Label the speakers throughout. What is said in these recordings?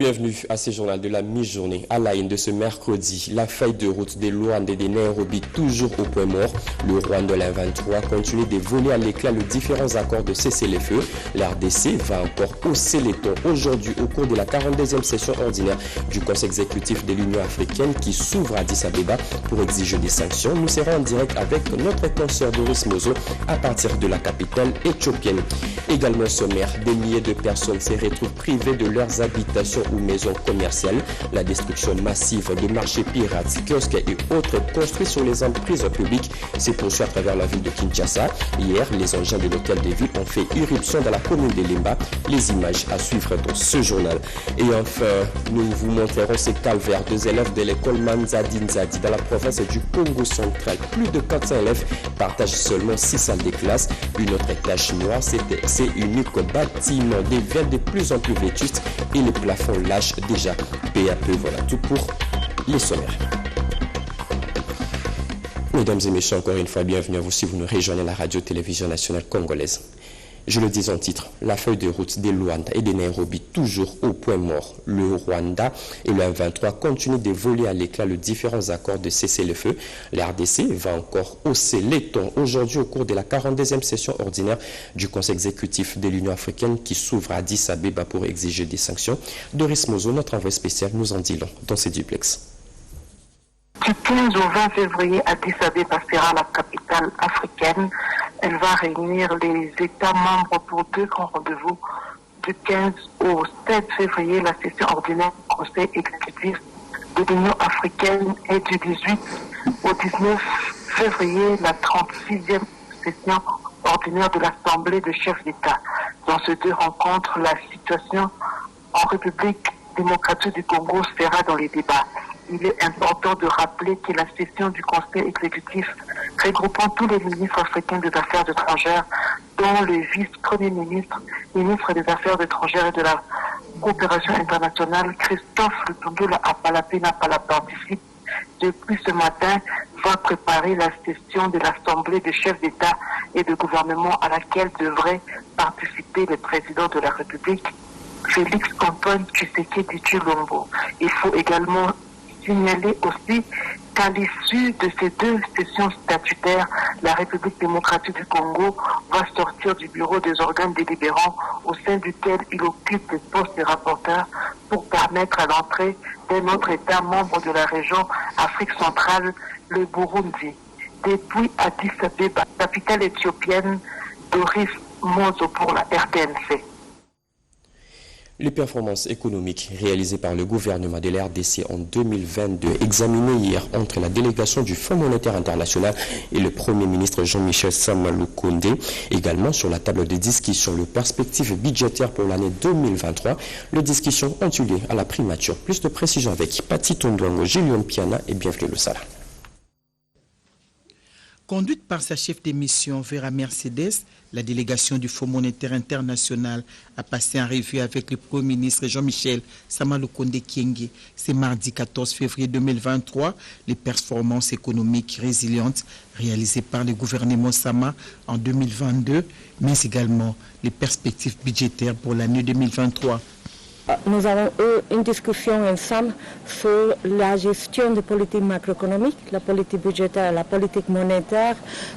Speaker 1: Bienvenue à ce journal de la mi-journée. À la une de ce mercredi, la feuille de route des Luanda et des Nairobi toujours au point mort. Le Rwanda l'M23 continue de voler à l'éclat les différents accords de cessez-le-feu. L'RDC va encore hausser les tons aujourd'hui au cours de la 42e session ordinaire du Conseil exécutif de l'Union africaine qui s'ouvre à Addis Abeba pour exiger des sanctions. Nous serons en direct avec notre consoeur Doris Mozo à partir de la capitale éthiopienne. Également sommaire, des milliers de personnes se retrouvent privées de leurs habitations ou maisons commerciales. La destruction massive de marchés pirates, kiosques et autres construits sur les emprises publiques s'est poursuivie à travers la ville de Kinshasa. Hier, les engins de l'hôtel de ville ont fait irruption dans la commune de Limba. Les images à suivre dans ce journal. Et enfin, nous vous montrerons ces calvaires des élèves de l'école Manzadi Nzadi dans la province du Congo central. Plus de 400 élèves partagent seulement 6 salles de classe. Une autre tache noire, c'est unique bâtiment devient de plus en plus vétuste et les plafonds lâchent déjà peu à peu. Voilà tout pour les sommaires. Mesdames et messieurs, encore une fois, bienvenue à vous si vous nous rejoignez la radio-télévision nationale congolaise. Je le dis en titre, la feuille de route des Luanda et des Nairobi toujours au point mort. Le Rwanda et le M23 continuent de voler à l'éclat les différents accords de cessez-le-feu. L'RDC va encore hausser les tons aujourd'hui au cours de la 42e session ordinaire du Conseil exécutif de l'Union africaine qui s'ouvre à Addis Abeba pour exiger des sanctions. Doris Mozo, notre envoyé spécial, nous en dit long dans ces duplex.
Speaker 2: Du 15 au 20 février, Addis Abeba sera la capitale africaine. Elle va réunir les États membres pour 2 grands rendez-vous. Du 15 au 7 février, la session ordinaire du Conseil exécutif de l'Union africaine et du 18 au 19 février, la 36e session ordinaire de l'Assemblée de chefs d'État. Dans ces 2 rencontres, la situation en République démocratique du Congo sera dans les débats. Il est important de rappeler que la session du Conseil exécutif regroupant tous les ministres africains des Affaires étrangères, dont le vice-premier ministre, ministre des Affaires étrangères et de la coopération internationale, Christophe Lutundula Apalapina participe depuis ce matin, va préparer la session de l'Assemblée des chefs d'État et de gouvernement à laquelle devrait participer le président de la République, Félix Antoine Tshisekedi Tshilombo. Il faut également signaler aussi qu'à l'issue de ces 2 sessions statutaires, la République démocratique du Congo va sortir du bureau des organes délibérants au sein duquel il occupe le poste de rapporteur pour permettre à l'entrée d'un autre État membre de la région Afrique centrale, le Burundi. Depuis Addis Abeba, capitale éthiopienne, Doris Mozo pour la RTNC.
Speaker 1: Les performances économiques réalisées par le gouvernement de l'RDC en 2022, examinées hier entre la délégation du Fonds monétaire international et le Premier ministre Jean-Michel Sama Lukonde, également sur la table de discussion, les perspectives budgétaires pour l'année 2023. Les discussions ont eu lieu à la primature. Plus de précisions avec Pati Tondouango, Julien Piana et bienvenue le Sala.
Speaker 3: Conduite par sa chef de mission Vera Mercedes, la délégation du Fonds monétaire international a passé en revue avec le Premier ministre Jean-Michel Sama Lukonde Kyenge. C'est mardi 14 février 2023, les performances économiques résilientes réalisées par le gouvernement Sama en 2022, mais également les perspectives budgétaires pour l'année 2023.
Speaker 4: Nous avons eu une discussion ensemble sur la gestion des politiques macroéconomiques, la politique budgétaire, la politique monétaire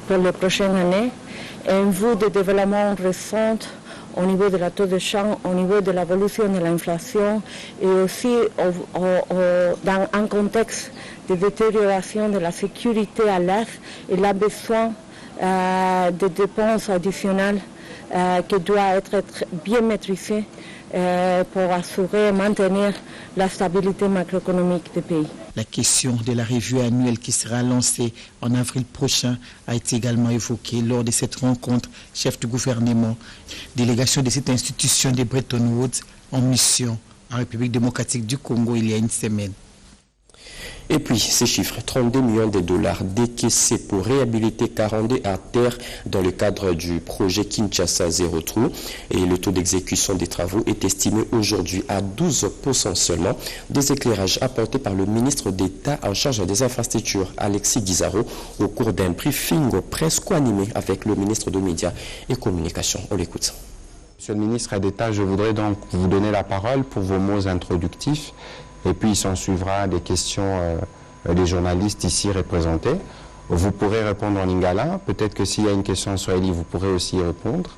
Speaker 4: pour les prochaines années, en vue de développement récent au niveau de la taux de change, au niveau de l'évolution de l'inflation et aussi dans un contexte de détérioration de la sécurité à l'Est. Il a besoin de dépenses additionnelles qui doivent être bien maîtrisées pour assurer et maintenir la stabilité macroéconomique du pays.
Speaker 3: La question de la revue annuelle qui sera lancée en avril prochain a été également évoquée lors de cette rencontre chef du gouvernement, délégation de cette institution de Bretton Woods en mission en République démocratique du Congo il y a une semaine.
Speaker 1: Et puis, ces chiffres, 32 millions de dollars décaissés pour réhabiliter 42 artères dans le cadre du projet Kinshasa Zéro Trou. Et le taux d'exécution des travaux est estimé aujourd'hui à 12% seulement. Des éclairages apportés par le ministre d'État en charge des infrastructures, Alexis Guizaro, au cours d'un briefing presque animé avec le ministre des Médias et Communications. On l'écoute.
Speaker 5: Monsieur le ministre d'État, je voudrais donc vous donner la parole pour vos mots introductifs et puis il s'en suivra des questions des journalistes ici représentés. Vous pourrez répondre en lingala, peut-être que s'il y a une question en swahili, vous pourrez aussi y répondre.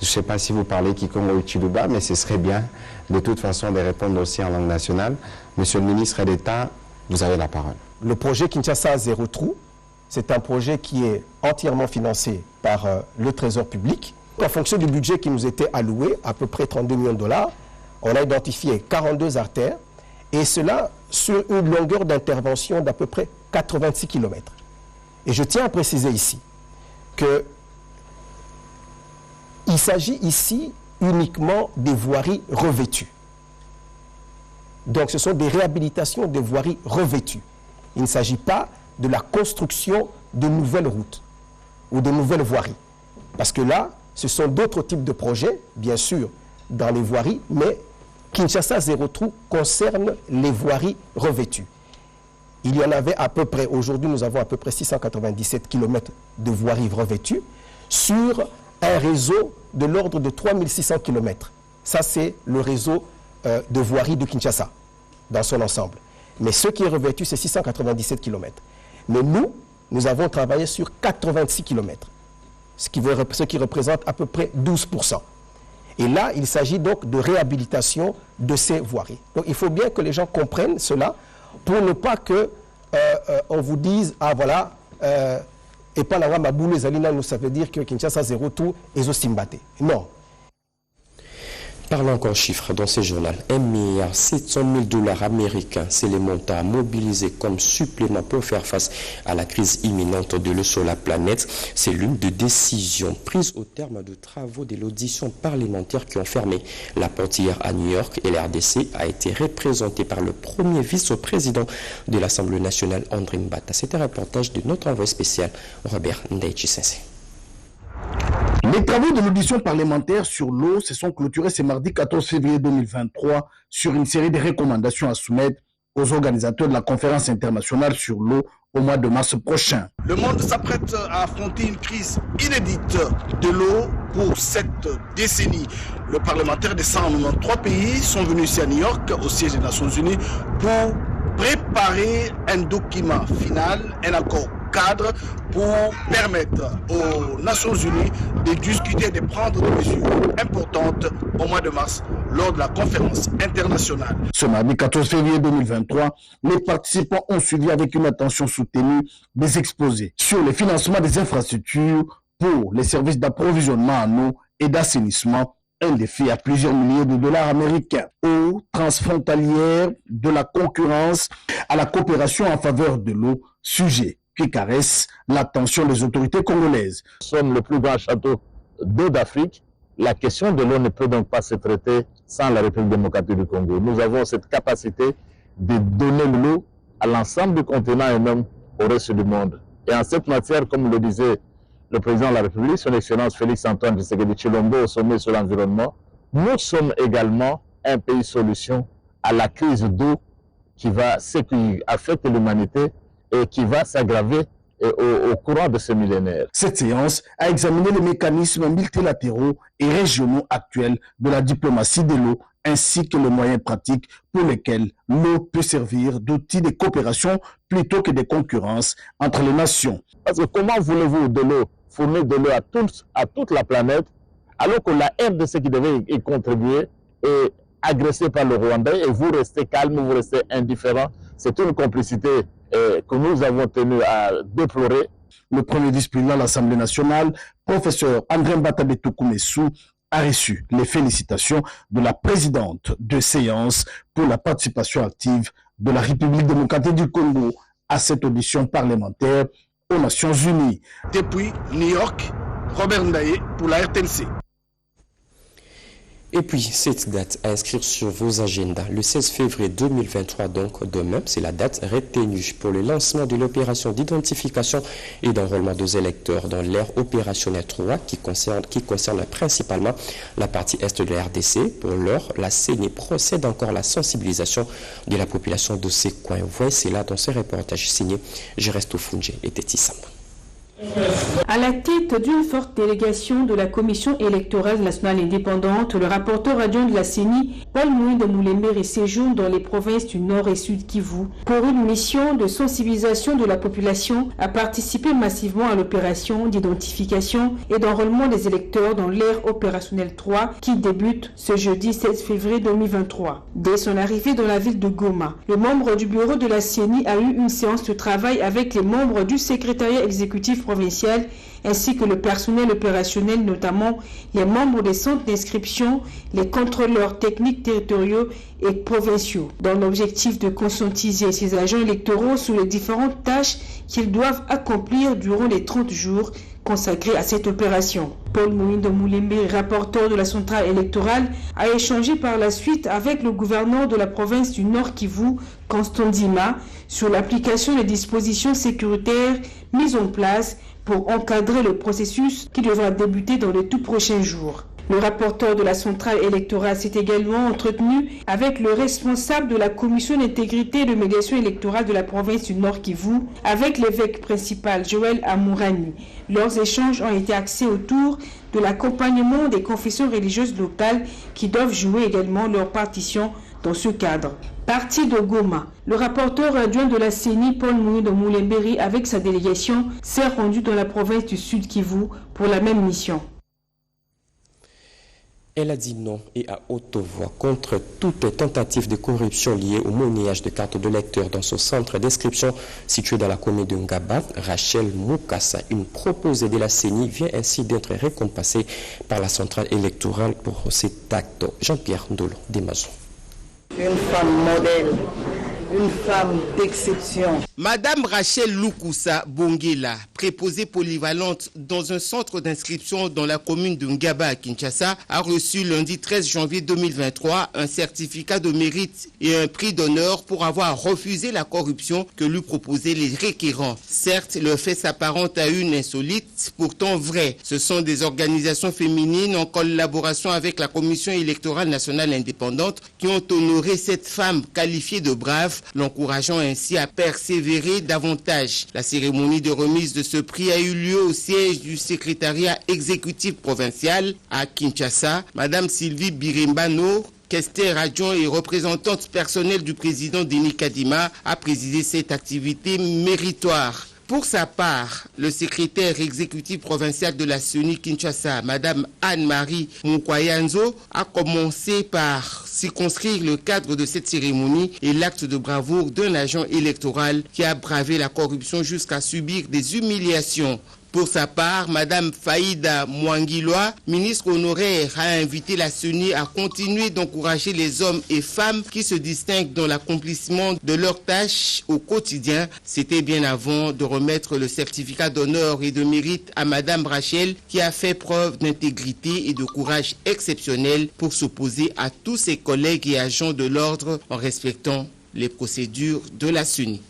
Speaker 5: Je ne sais pas si vous parlez Kikongo ou Chiluba, mais ce serait bien de toute façon de répondre aussi en langue nationale. Monsieur le ministre d'État, vous avez la parole.
Speaker 6: Le projet Kinshasa Zéro Trou, c'est un projet qui est entièrement financé par le Trésor public. En fonction du budget qui nous était alloué, à peu près 32 millions de dollars, on a identifié 42 artères, et cela sur une longueur d'intervention d'à peu près 86 km. Et je tiens à préciser ici qu'il s'agit ici uniquement des voiries revêtues. Donc ce sont des réhabilitations des voiries revêtues. Il ne s'agit pas de la construction de nouvelles routes ou de nouvelles voiries. Parce que là, ce sont d'autres types de projets, bien sûr, dans les voiries, mais Kinshasa Zéro Trou concerne les voiries revêtues. Il y en avait à peu près, aujourd'hui nous avons à peu près 697 km de voiries revêtues sur un réseau de l'ordre de 3600 km. Ça c'est le réseau de voiries de Kinshasa dans son ensemble. Mais ce qui est revêtu c'est 697 km. Mais nous avons travaillé sur 86 km, ce qui représente à peu près 12%. Et là, il s'agit donc de réhabilitation de ces voiries. Donc il faut bien que les gens comprennent cela pour ne pas que on vous dise, ah voilà, et pas la Maboulou et Zalina, ça veut dire que Kinshasa Zéro Trou est au Simbate. Non.
Speaker 1: Parlons encore chiffres dans ce journal. 1,7 milliard américains, c'est le montant à mobiliser comme supplément pour faire face à la crise imminente de l'eau sur la planète. C'est l'une des décisions prises au terme de travaux de l'audition parlementaire qui ont fermé la porte hier à New York, et la RDC a été représentée par le premier vice-président de l'Assemblée nationale, André Mbata. C'est un reportage de notre envoyé spécial, Robert Ndaichi-Sensei.
Speaker 7: Les travaux de l'audition parlementaire sur l'eau se sont clôturés ce mardi 14 février 2023 sur une série de recommandations à soumettre aux organisateurs de la conférence internationale sur l'eau au mois de mars prochain.
Speaker 8: Le monde s'apprête à affronter une crise inédite de l'eau pour cette décennie. Les parlementaires de 193 pays sont venus ici à New York, au siège des Nations Unies, pour préparer un document final, un accord cadre pour permettre aux Nations Unies de discuter et de prendre des mesures importantes au mois de mars lors de la conférence internationale.
Speaker 7: Ce mardi 14 février 2023, les participants ont suivi avec une attention soutenue des exposés sur le financement des infrastructures pour les services d'approvisionnement en eau et d'assainissement, un défi à plusieurs milliers de dollars américains. Eau transfrontalière, de la concurrence à la coopération en faveur de l'eau, sujet qui caresse l'attention des autorités congolaises.
Speaker 9: Nous sommes le plus grand château d'eau d'Afrique. La question de l'eau ne peut donc pas se traiter sans la République démocratique du Congo. Nous avons cette capacité de donner l'eau à l'ensemble du continent et même au reste du monde. Et en cette matière, comme le disait le président de la République, son Excellence Félix-Antoine Tshisekedi Tshilombo au sommet sur l'environnement, nous sommes également un pays solution à la crise d'eau qui affecte l'humanité et qui va s'aggraver au courant de ce millénaire.
Speaker 7: Cette séance a examiné les mécanismes multilatéraux et régionaux actuels de la diplomatie de l'eau, ainsi que les moyens pratiques pour lesquels l'eau peut servir d'outil de coopération plutôt que de concurrence entre les nations.
Speaker 9: Parce que comment voulez-vous de l'eau, fournir de l'eau à toute la planète, alors que la RDC qui devait y contribuer est agressée par le Rwanda et vous restez calme, vous restez indifférent. C'est une complicité que nous avons tenu à déplorer.
Speaker 7: Le premier vice-président de l'Assemblée nationale, professeur André Mbata Betoukoumessou, a reçu les félicitations de la présidente de séance pour la participation active de la République démocratique du Congo à cette audition parlementaire aux Nations Unies.
Speaker 8: Depuis New York, Robert Ndaye pour la RTNC.
Speaker 1: Et puis, cette date à inscrire sur vos agendas, le 16 février 2023, donc demain, c'est la date retenue pour le lancement de l'opération d'identification et d'enrôlement des électeurs dans l'ère opérationnelle 3 qui concerne principalement la partie est de la RDC. Pour l'heure, la CENI procède encore à la sensibilisation de la population de ces coins. Voici cela dans ce reportage signé Geresto Funge et Téti Samba.
Speaker 10: À la tête d'une forte délégation de la Commission électorale nationale indépendante, le rapporteur adjoint de la CENI, Paul Mouindo Moulember, séjourne dans les provinces du Nord et Sud Kivu pour une mission de sensibilisation de la population à participer massivement à l'opération d'identification et d'enrôlement des électeurs dans l'ère opérationnelle 3 qui débute ce jeudi 16 février 2023. Dès son arrivée dans la ville de Goma, le membre du bureau de la CENI a eu une séance de travail avec les membres du secrétariat exécutif provincial ainsi que le personnel opérationnel, notamment les membres des centres d'inscription, les contrôleurs techniques territoriaux et provinciaux, dans l'objectif de conscientiser ces agents électoraux sur les différentes tâches qu'ils doivent accomplir durant les 30 jours consacrés à cette opération. Paul Mouindo Moulember, rapporteur de la centrale électorale, a échangé par la suite avec le gouverneur de la province du Nord Kivu, Constant Dima, sur l'application des dispositions sécuritaires mises en place pour encadrer le processus qui devra débuter dans les tout prochains jours. Le rapporteur de la centrale électorale s'est également entretenu avec le responsable de la commission d'intégrité et de médiation électorale de la province du Nord Kivu, avec l'évêque principal Joël Amourani. Leurs échanges ont été axés autour de l'accompagnement des confessions religieuses locales qui doivent jouer également leur partition dans ce cadre. Parti de Goma, le rapporteur adjoint de la CENI, Paul Mouindo Moulember, avec sa délégation, s'est rendu dans la province du Sud Kivu pour la même mission.
Speaker 1: Elle a dit non et à haute voix contre toute tentative de corruption liée au monnayage de cartes de lecteurs dans son centre d'inscription situé dans la commune de Ngaba. Rachel Moukassa, une proposée de la CENI, vient ainsi d'être récompensée par la centrale électorale pour cet acte. Jean-Pierre Ndolo, Desmazons.
Speaker 11: Une femme modèle, une femme d'exception.
Speaker 12: Madame Rachel Lukoussa Bongela, préposée polyvalente dans un centre d'inscription dans la commune de Ngaba à Kinshasa, a reçu lundi 13 janvier 2023 un certificat de mérite et un prix d'honneur pour avoir refusé la corruption que lui proposaient les requérants. Certes, le fait s'apparente à une insolite, pourtant vraie. Ce sont des organisations féminines en collaboration avec la Commission électorale nationale indépendante qui ont honoré cette femme qualifiée de brave, l'encourageant ainsi à persévérer davantage. La cérémonie de remise de ce prix a eu lieu au siège du secrétariat exécutif provincial à Kinshasa. Madame Sylvie Birimbano, questeur adjoint et représentante personnelle du président Denis Kadima, a présidé cette activité méritoire. Pour sa part, le secrétaire exécutif provincial de la CENI Kinshasa, Madame Anne-Marie Moukwayanzo, a commencé par circonscrire le cadre de cette cérémonie et l'acte de bravoure d'un agent électoral qui a bravé la corruption jusqu'à subir des humiliations. Pour sa part, Madame Faïda Mwangiloa, ministre honoraire, a invité la CENI à continuer d'encourager les hommes et femmes qui se distinguent dans l'accomplissement de leurs tâches au quotidien. C'était bien avant de remettre le certificat d'honneur et de mérite à Madame Rachel, qui a fait preuve d'intégrité et de courage exceptionnel pour s'opposer à tous ses collègues et agents de l'ordre en respectant les procédures de la CENI.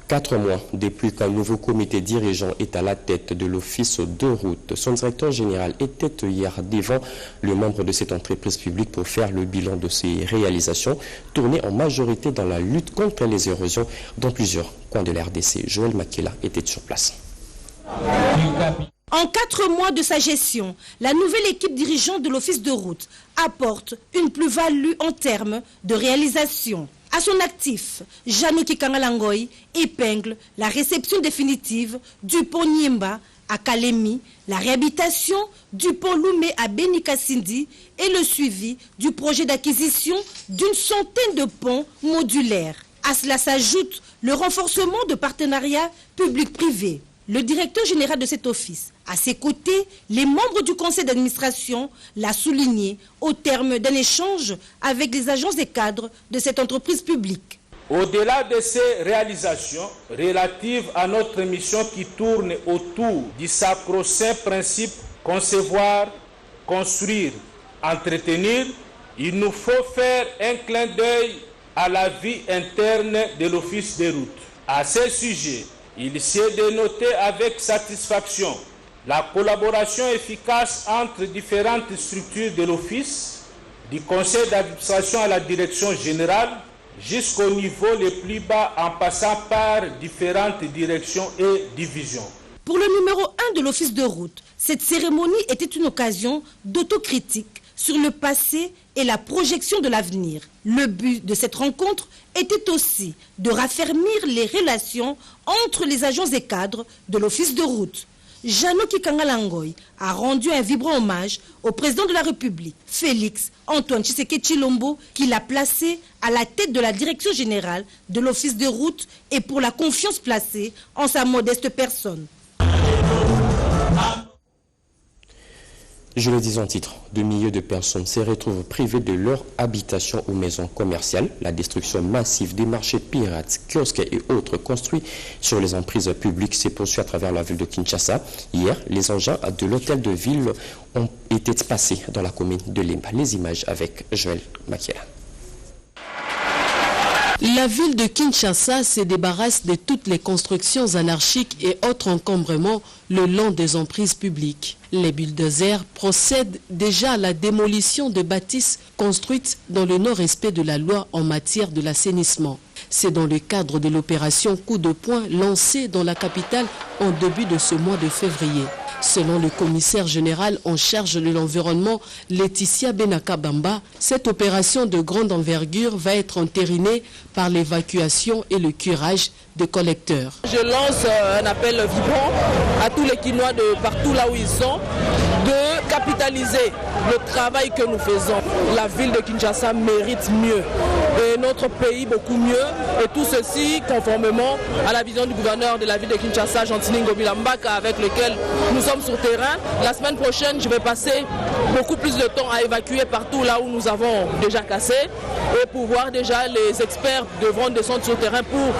Speaker 1: 4 mois depuis qu'un nouveau comité dirigeant est à la tête de l'office de route, son directeur général était hier devant le membre de cette entreprise publique pour faire le bilan de ses réalisations, tournées en majorité dans la lutte contre les érosions dans plusieurs coins de la RDC. Joël Makela était sur place.
Speaker 13: En 4 mois de sa gestion, la nouvelle équipe dirigeante de l'office de route apporte une plus-value en termes de réalisation. À son actif, Janoki Kangalangoy épingle la réception définitive du pont Niemba à Kalemi, la réhabilitation du pont Loumé à Benikasindi et le suivi du projet d'acquisition d'une centaine de ponts modulaires. À cela s'ajoute le renforcement de partenariats publics-privés. Le directeur général de cet office, à ses côtés, les membres du conseil d'administration l'a souligné au terme d'un échange avec les agences et cadres de cette entreprise publique.
Speaker 14: Au-delà de ces réalisations relatives à notre mission qui tourne autour du sacro-saint principe concevoir, construire, entretenir, il nous faut faire un clin d'œil à la vie interne de l'office des routes. À ce sujet, il s'est de noter avec satisfaction la collaboration efficace entre différentes structures de l'office, du conseil d'administration à la direction générale, jusqu'au niveau le plus bas en passant par différentes directions et divisions.
Speaker 13: Pour le numéro 1 de l'office de route, cette cérémonie était une occasion d'autocritique sur le passé et la projection de l'avenir. Le but de cette rencontre était aussi de raffermir les relations entre les agents et cadres de l'office de route. Janoki Kangalangoy a rendu un vibrant hommage au président de la République, Félix Antoine Tshisekedi Tshilombo, qui l'a placé à la tête de la direction générale de l'office de route et pour la confiance placée en sa modeste personne.
Speaker 1: Je le dis en titre, de milliers de personnes se retrouvent privées de leur habitation ou maisons commerciales. La destruction massive des marchés pirates, kiosques et autres construits sur les emprises publiques s'est poursuivie à travers la ville de Kinshasa. Hier, les engins de l'hôtel de ville ont été passés dans la commune de Lemba. Les images avec Joël Makiela.
Speaker 15: La ville de Kinshasa se débarrasse de toutes les constructions anarchiques et autres encombrements le long des emprises publiques. Les bulldozers procèdent déjà à la démolition de bâtisses construites dans le non-respect de la loi en matière de l'assainissement. C'est dans le cadre de l'opération Coup de poing lancée dans la capitale en début de ce mois de février. Selon le commissaire général en charge de l'environnement, Laetitia Benakabamba, cette opération de grande envergure va être entérinée par l'évacuation et le curage des collecteurs.
Speaker 16: Je lance un appel vibrant à tous les Kinois de partout là où ils sont de capitaliser le travail que nous faisons. La ville de Kinshasa mérite mieux et notre pays beaucoup mieux, et tout ceci conformément à la vision du gouverneur de la ville de Kinshasa, Gentini Ngobila Mbaka, avec lequel nous sommes sur terrain. La semaine prochaine, je vais passer beaucoup plus de temps à évacuer partout là où nous avons déjà cassé, et pour voir déjà les experts devront descendre sur terrain pour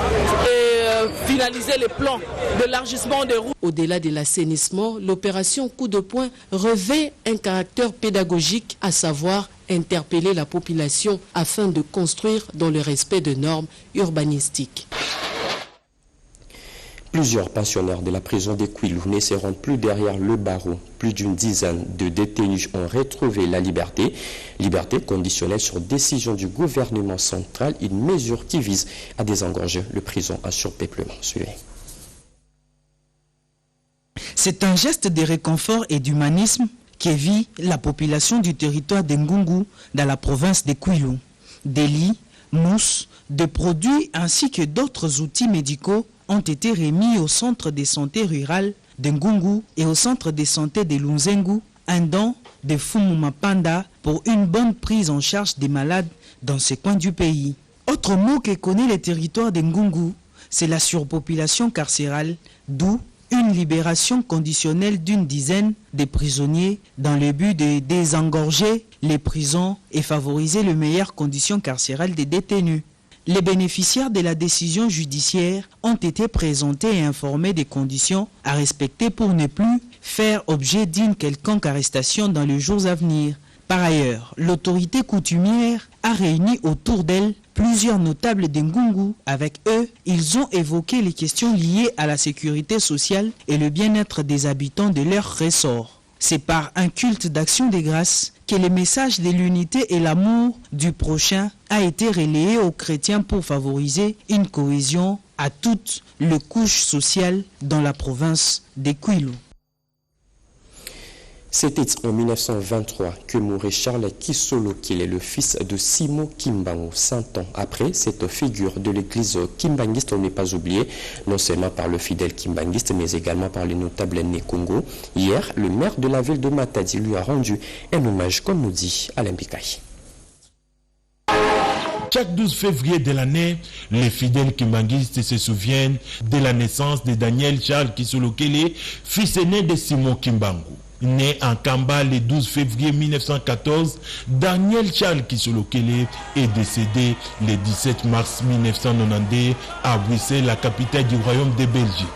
Speaker 16: finaliser les plans d'élargissement des routes.
Speaker 15: Au-delà de l'assainissement, l'opération Coup de poing revêt un caractère pédagogique, à savoir interpeller la population afin de construire dans le respect de normes urbanistiques.
Speaker 1: Plusieurs pensionnaires de la prison de Kwilu ne se rendent plus derrière le barreau. Plus d'une dizaine de détenus ont retrouvé la liberté. Liberté conditionnelle sur décision du gouvernement central, une mesure qui vise à désengorger le prison à surpeuplement. Suivez.
Speaker 3: C'est un geste de réconfort et d'humanisme qui vit la population du territoire de Ngungu dans la province de Kwilu. Des lits, mousses, des produits ainsi que d'autres outils médicaux ont été remis au centre de santé rural de Ngungu et au centre de santé de Lunzengu, un don de Fumumapanda pour une bonne prise en charge des malades dans ces coins du pays. Autre mot que connaît le territoire de Ngungu, c'est la surpopulation carcérale, d'où une libération conditionnelle d'une dizaine de prisonniers dans le but de désengorger les prisons et favoriser les meilleures conditions carcérales des détenus. Les bénéficiaires de la décision judiciaire ont été présentés et informés des conditions à respecter pour ne plus faire objet d'une quelconque arrestation dans les jours à venir. Par ailleurs, l'autorité coutumière a réuni autour d'elle plusieurs notables de Ngungu. Avec eux, ils ont évoqué les questions liées à la sécurité sociale et le bien-être des habitants de leur ressort. C'est par un culte d'action des grâces que le message de l'unité et l'amour du prochain a été relayé aux chrétiens pour favoriser une cohésion à toutes les couches sociales dans la province de Kwilu.
Speaker 1: C'était en 1923 que mourait Charles Kisolo, qui est le fils de Simo Kimbangu. 100 ans après, cette figure de l'église kimbangiste n'est pas oubliée, non seulement par le fidèle kimbangiste, mais également par les notables nés Congo. Hier, le maire de la ville de Matadi lui a rendu un hommage, comme nous dit Alain Bikaï.
Speaker 17: Chaque 12 février de l'année, les fidèles kimbanguistes se souviennent de la naissance de Daniel Charles Kisolo Kele, fils aîné de Simon Kimbangu. Né en Kamba le 12 février 1914, Daniel Charles Kisolo Kele est décédé le 17 mars 1992 à Bruxelles, la capitale du royaume de Belgique.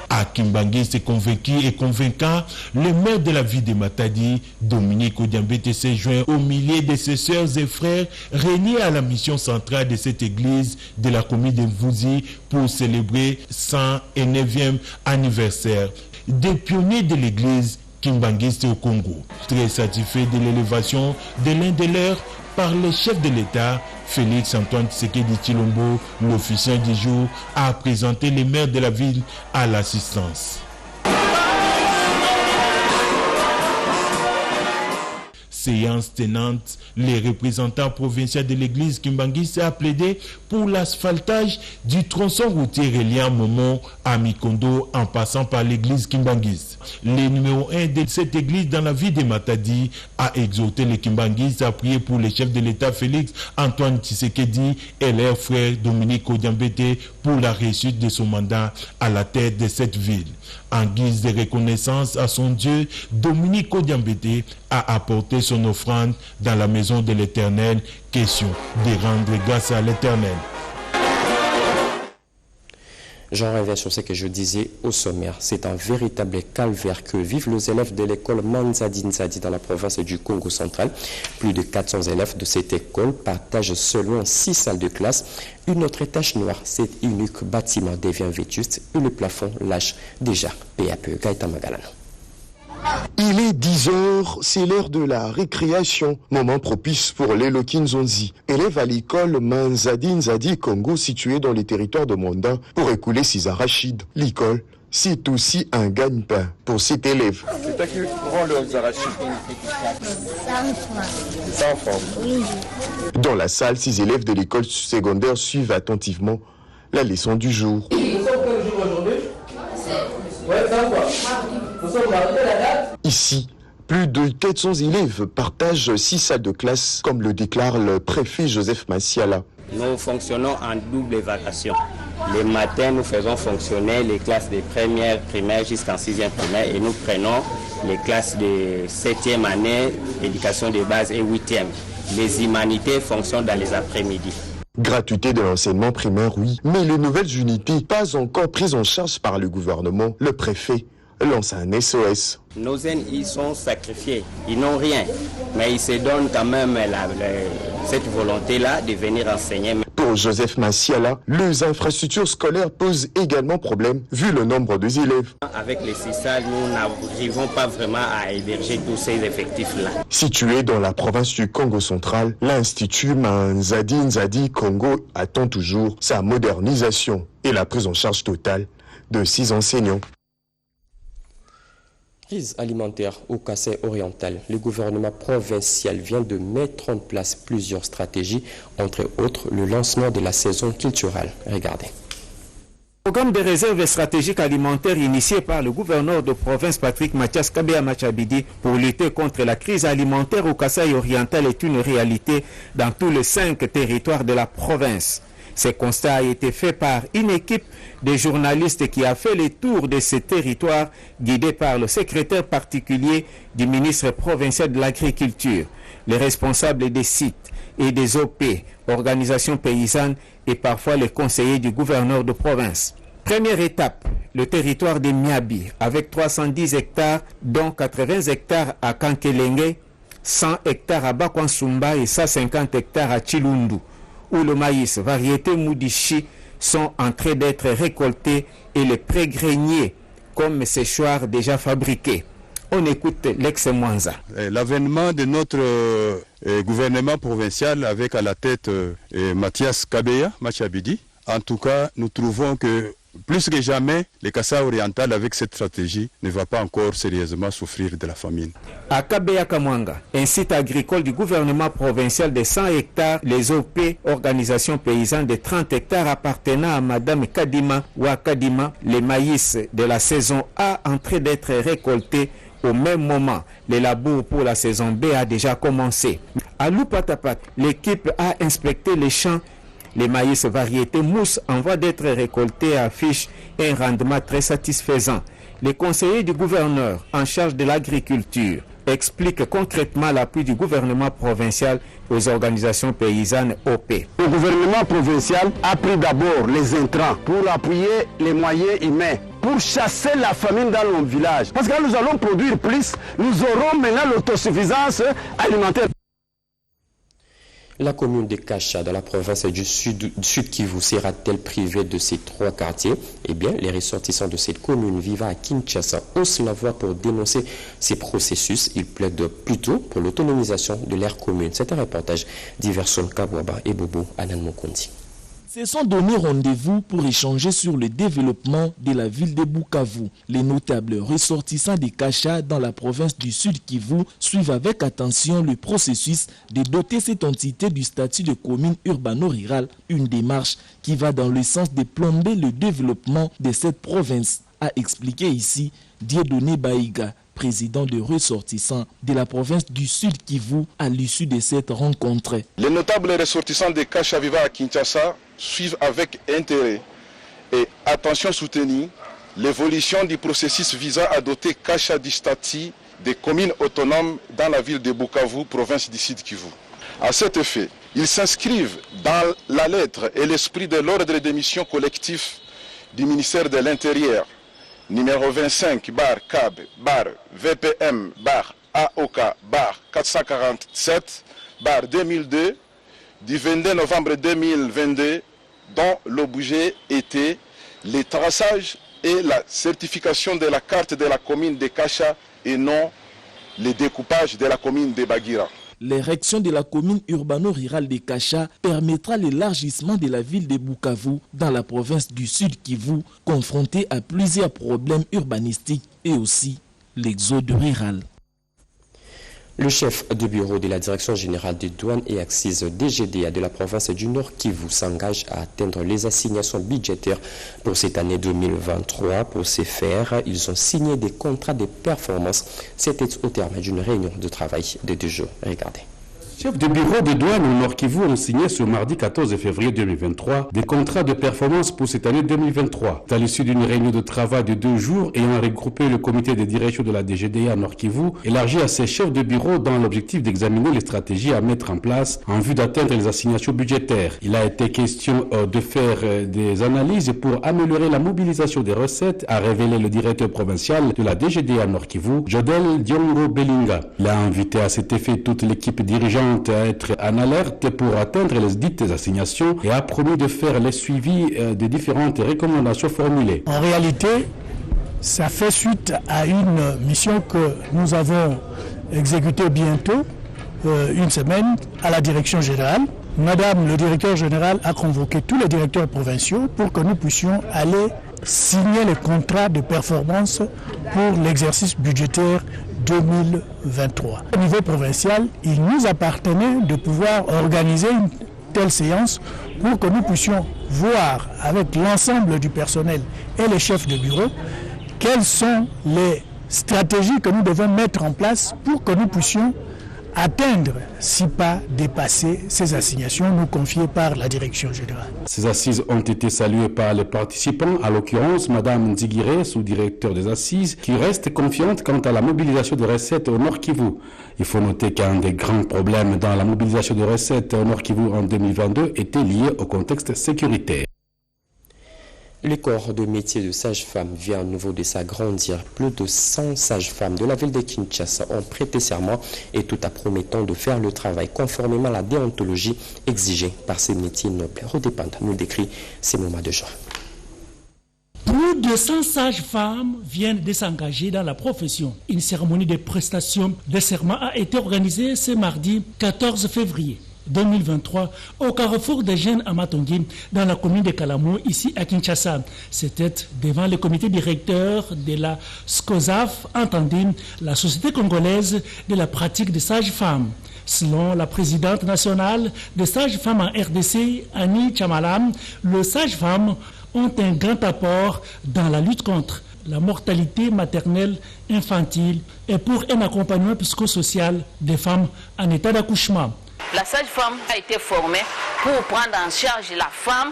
Speaker 17: À Kimbanguiste convaincu et convaincant, le maire de la ville de Matadi, Dominique Odiambete, s'est joint aux milliers de ses sœurs et frères réunis à la mission centrale de cette église de la commune de Mvouzi pour célébrer 109e anniversaire. Des pionniers de l'église kimbanguiste au Congo, très satisfait de l'élévation de l'un de leurs par le chef de l'État, Félix Antoine Tshisekedi Tshilombo, l'officier du jour, a présenté les maires de la ville à l'assistance. Séance tenante, les représentants provinciaux de l'église Kimbangiste a plaidé pour l'asphaltage du tronçon routier reliant Momo à Mikondo en passant par l'église Kimbangiste. Le numéro 1 de cette église dans la ville de Matadi a exhorté les Kimbanguistes à prier pour le chef de l'État Félix Antoine Tshisekedi et leur frère Dominique Odiambete pour la réussite de son mandat à la tête de cette ville. En guise de reconnaissance à son Dieu, Dominique Odiambete a apporté son offrande dans la maison de l'Éternel, question de rendre grâce à l'Éternel.
Speaker 1: J'en reviens sur ce que je disais au sommaire. C'est un véritable calvaire que vivent les élèves de l'école Manzadi Nzadi dans la province du Congo central. Plus de 400 élèves de cette école partagent seulement 6 salles de classe. Une autre tache noire, cet unique bâtiment devient vétuste et le plafond lâche déjà peu à peu. Gaëtan Magalano.
Speaker 18: Il est 10 heures, c'est l'heure de la récréation, moment propice pour les Lokinzonzi, élève à l'école Manzadi Nzadi Congo située dans les territoires de Monda pour écouler ses arachides. L'école, c'est aussi un gagne-pain pour cet élève.
Speaker 19: C'est à qui rend leurs arachides 100 francs. Oui.
Speaker 18: Dans la salle, 6 élèves de l'école secondaire suivent attentivement la leçon du jour. Ici, plus de 400 élèves partagent 6 salles de classe, comme le déclare le préfet Joseph Massiala.
Speaker 20: Nous fonctionnons en double vacation. Les matins, nous faisons fonctionner les classes de première primaire jusqu'en 6e primaire et nous prenons les classes de 7e année, éducation de base et 8e. Les humanités fonctionnent dans les après-midi.
Speaker 18: Gratuité de l'enseignement primaire, oui, mais les nouvelles unités, pas encore prises en charge par le gouvernement, le préfet lance un SOS.
Speaker 20: Nos jeunes, ils sont sacrifiés, ils n'ont rien, mais ils se donnent quand même cette volonté-là de venir enseigner.
Speaker 18: Pour Joseph Massiala, les infrastructures scolaires posent également problème, vu le nombre des élèves.
Speaker 20: Avec les CISA, nous n'arrivons pas vraiment à héberger tous ces effectifs-là.
Speaker 18: Situé dans la province du Congo central, l'Institut Manzadi Nzadi Congo attend toujours sa modernisation et la prise en charge totale de 6 enseignants.
Speaker 1: Crise alimentaire au Kassai oriental. Le gouvernement provincial vient de mettre en place plusieurs stratégies, entre autres le lancement de la saison culturelle. Regardez.
Speaker 21: Le programme de réserve stratégique alimentaire initié par le gouverneur de province Patrick Mathias Kabeya Machabidi pour lutter contre la crise alimentaire au Kassai oriental est une réalité dans tous les 5 territoires de la province. Ce constat a été fait par une équipe de journalistes qui a fait le tour de ces territoires, guidés par le secrétaire particulier du ministre provincial de l'Agriculture, les responsables des sites et des OP, organisations paysannes et parfois les conseillers du gouverneur de province. Première étape, le territoire de Miabi, avec 310 hectares, dont 80 hectares à Kankelenge, 100 hectares à Bakwansumba et 150 hectares à Chilundu, où le maïs, variété Moudichi, sont en train d'être récoltés et les pré-greniers comme séchoirs déjà fabriqués. On écoute l'ex-Mwanza.
Speaker 22: L'avènement de notre gouvernement provincial avec à la tête Mathias Kabeya Machabidi, en tout cas, nous trouvons que plus que jamais, le Kassai oriental avec cette stratégie ne va pas encore sérieusement souffrir de la famine.
Speaker 21: À Kabeya Kamwanga, un site agricole du gouvernement provincial de 100 hectares, les OP, organisations paysannes de 30 hectares appartenant à Madame Kadima ou à Kadima, les maïs de la saison A en train d'être récoltés. Au même moment, les labours pour la saison B a déjà commencé. À Loupatapat, l'équipe a inspecté les champs. Les maïs variété mousse en voie d'être récoltés affichent un rendement très satisfaisant. Les conseillers du gouverneur en charge de l'agriculture expliquent concrètement l'appui du gouvernement provincial aux organisations paysannes OP.
Speaker 23: Le gouvernement provincial a pris d'abord les intrants pour appuyer les moyens humains, pour chasser la famine dans nos villages. Parce que quand nous allons produire plus, nous aurons maintenant l'autosuffisance alimentaire.
Speaker 1: La commune de Kacha, dans la province du Sud Kivu, sera-t-elle privée de ces 3 quartiers? Eh bien, les ressortissants de cette commune vivant à Kinshasa haussent la voix pour dénoncer ces processus. Ils plaident plutôt pour l'autonomisation de leur commune. C'est un reportage d'Iverson Kabwaba et Bobo Anan Mokondi.
Speaker 2: se sont donné rendez-vous pour échanger sur le développement de la ville de Bukavu. Les notables ressortissants des Kasha dans la province du Sud Kivu suivent avec attention le processus de doter cette entité du statut de commune urbano-rurale, une démarche qui va dans le sens de plomber le développement de cette province, a expliqué ici Dieudonné Baïga, président de ressortissants de la province du Sud Kivu à l'issue de cette rencontre.
Speaker 4: Les notables ressortissants de Kasha vivant à Kinshasa suivent avec intérêt et attention soutenue l'évolution du processus visant à doter Kasha du statut de commune autonome dans la ville de Bukavu, province du Sud Kivu. À cet effet, ils s'inscrivent dans la lettre et l'esprit de l'ordre de mission collectif du ministère de l'Intérieur, numéro 25 CAB VPM AOK 447 2002 du 22 novembre 2022, dont l'objet était le traçage et la certification de la carte de la commune de Kasha et non le découpage de la commune de Bagira.
Speaker 2: L'érection de la commune urbano-rurale de Kasha permettra l'élargissement de la ville de Bukavu dans la province du Sud Kivu, confrontée à plusieurs problèmes urbanistiques et aussi l'exode rural.
Speaker 1: Le chef de bureau de la Direction générale des douanes et axes DGDA de la province du Nord Kivu s'engage à atteindre les assignations budgétaires pour cette année 2023. Pour ce faire, ils ont signé des contrats de performance. C'était au terme d'une réunion de travail de 2 jours. Regardez.
Speaker 5: Chefs de bureau de douane au Nord Kivu ont signé ce mardi 14 février 2023 des contrats de performance pour cette année 2023. À l'issue d'une réunion de travail de 2 jours ayant regroupé le comité de direction de la DGDA Nord Kivu, élargi à ses chefs de bureau dans l'objectif d'examiner les stratégies à mettre en place en vue d'atteindre les assignations budgétaires. Il a été question de faire des analyses pour améliorer la mobilisation des recettes, a révélé le directeur provincial de la DGDA Nord Kivu, Jodel Diongo Belinga. Il a invité à cet effet toute l'équipe dirigeante à être en alerte pour atteindre les dites assignations et a promis de faire le suivi des différentes recommandations formulées.
Speaker 24: En réalité, ça fait suite à une mission que nous avons exécutée bientôt, une semaine, à la direction générale. Madame le directeur général a convoqué tous les directeurs provinciaux pour que nous puissions aller signer les contrats de performance pour l'exercice budgétaire 2023. Au niveau provincial, il nous appartenait de pouvoir organiser une telle séance pour que nous puissions voir avec l'ensemble du personnel et les chefs de bureau quelles sont les stratégies que nous devons mettre en place pour que nous puissions atteindre, si pas dépasser, ces assignations nous confiées par la direction générale.
Speaker 5: Ces assises ont été saluées par les participants, à l'occurrence Mme Nzigire, sous-directeur des assises, qui reste confiante quant à la mobilisation de recettes au Nord Kivu. Il faut noter qu'un des grands problèmes dans la mobilisation de recettes au Nord Kivu en 2022 était lié au contexte sécuritaire.
Speaker 1: Le corps de métier de sage-femme vient à nouveau de s'agrandir. Plus de 100 sages-femmes de la ville de Kinshasa ont prêté serment et tout en promettant de faire le travail conformément à la déontologie exigée par ces métiers nobles. Redépendant nous décrit ces moments de joie.
Speaker 25: Plus de 100 sages-femmes viennent de s'engager dans la profession. Une cérémonie de prestation de serment a été organisée ce mardi 14 février. 2023 au carrefour des jeunes à Matongui dans la commune de Kalamou ici à Kinshasa. C'était devant le comité directeur de la SCOSAF, entendu la Société congolaise de la pratique des sages-femmes. Selon la présidente nationale des sages-femmes en RDC, Annie Chamalam, les sages-femmes ont un grand apport dans la lutte contre la mortalité maternelle infantile et pour un accompagnement psychosocial des femmes en état d'accouchement.
Speaker 26: La sage-femme a été formée pour prendre en charge la femme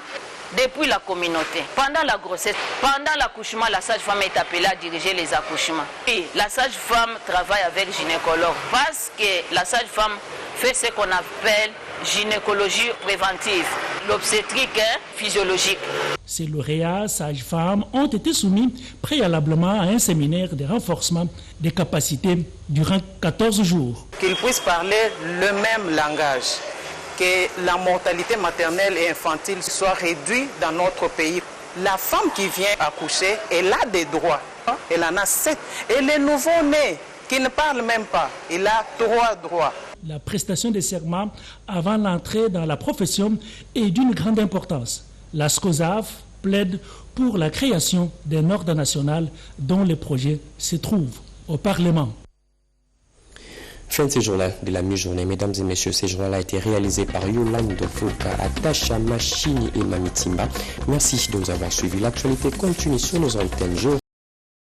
Speaker 26: depuis la communauté. Pendant la grossesse, pendant l'accouchement, la sage-femme est appelée à diriger les accouchements. Et la sage-femme travaille avec gynécologue parce que la sage-femme fait ce qu'on appelle gynécologie préventive, l'obstétrique physiologique.
Speaker 25: Ces lauréats sages-femmes ont été soumis préalablement à un séminaire de renforcement des capacités durant 14 jours.
Speaker 27: Qu'ils puissent parler le même langage, que la mortalité maternelle et infantile soit réduite dans notre pays. La femme qui vient accoucher, elle a des droits. Elle en a 7. Et les nouveaux-nés qui ne parlent même pas, il a 3 droits.
Speaker 25: La prestation des serments avant l'entrée dans la profession est d'une grande importance. La SCOSAV plaide pour la création d'un ordre national dont les projets se trouvent au Parlement.
Speaker 1: Fin de ce journal de la mi-journée. Mesdames et messieurs, ce journal a été réalisé par Yolande Foka, Atacha Machini et Mamitimba. Merci de nous avoir suivis. L'actualité continue sur nos antennes.